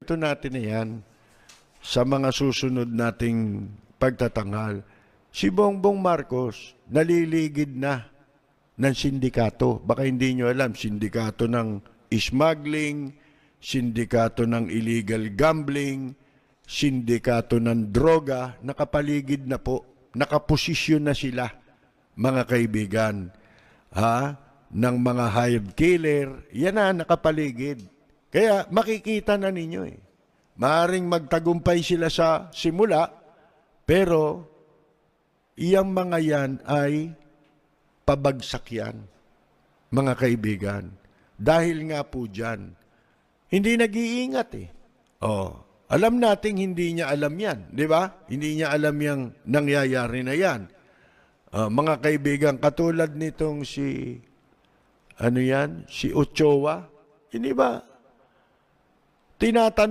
Ito natin na yan sa mga susunod nating pagtatanghal. Si Bongbong Marcos naliligid na ng sindikato. Baka hindi nyo alam, sindikato ng smuggling, sindikato ng illegal gambling, sindikato ng droga, nakapaligid na po, nakaposisyon na sila, mga kaibigan, ng mga hired killer, yan na, nakapaligid. Kaya makikita na ninyo Maaring magtagumpay sila sa simula, pero iyang mga yan ay pabagsak yan, mga kaibigan. Dahil nga po dyan, hindi nag-iingat alam nating hindi niya alam yan, di ba? Hindi niya alam yung nangyayari na yan. Mga kaibigan, katulad nitong si Ochoa, hindi ba? Tinatanong